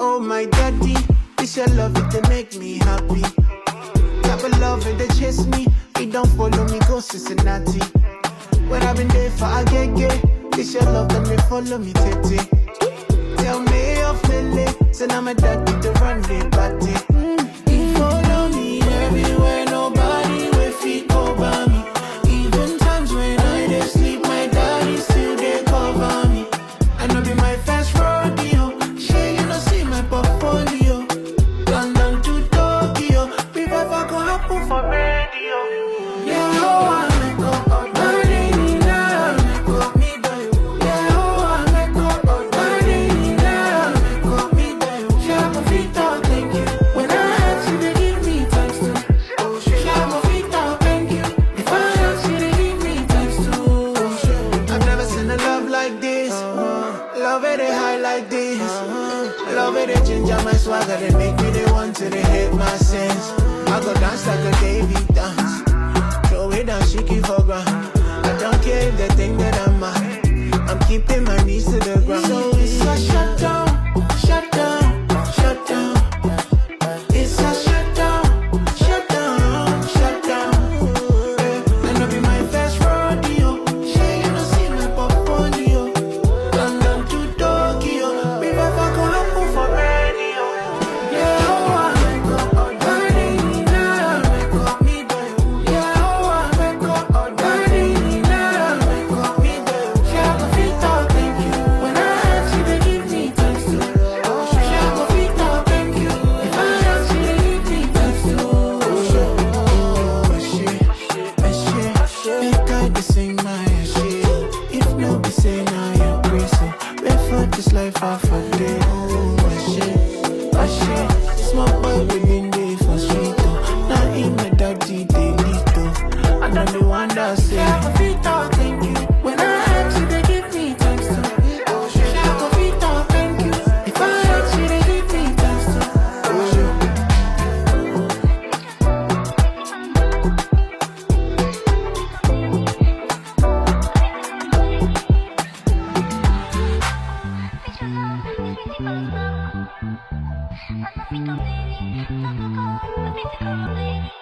Oh my daddy, this your love it they make me happy. Type of love it they chase me. It don't follow me go Cincinnati. When I've been there for a get. This your love that me follow me tete. Tell me of Lily, say now my daddy to run the party. He follow me everywhere, nobody will fit over me. Even times when I dey sleep, my daddy still dey cover me. I know be my first rodeo, shey you know see my portfolio. London to Tokyo, we never go happen for radio. Yeah, oh I make up my daddy now, make up me die. Yeah, oh I make up my daddy now, make up me die. She have a fit out, thank you. When I ask you, they give me thanks to. She have a fit out, thank you. If I ask you, they give me thanks to. I've never seen a love like this. Love it they high like this. Love it they ginger my swagger. They make me they want to they hate my sins. I go dance like a David dance. Throw it down, shake it for ground. I don't care if they think that I'm mad. I'm keeping my knees to the ground. So it's a shut down, shut down, shut down. It's a shut down, shut down, shut down. I know be my first rodeo. She you know see my portfolio. London to Tokyo, we never go happen for radio. Yeah, oh I make up all daddy now, make up me die. Yeah, oh I make up all daddy now, make up me die. She have a fit out, thank you. When I ask you, they give me thanks to. She have a fit out, thank you. If I ask you, they give me thanks to. Make I dey sing my shit. If no be say now you're crazy. Wait for this life half a day. My shit. Small boy within day for street oh. Now in my daddy they need to. And I'm the one that say. She have a fit out, thank you. When I ask you, they give me thanks to. She have a fit out, thank you. If I ask you, they give me thanks to. I'm a freak of lady, don't go, a physical lady.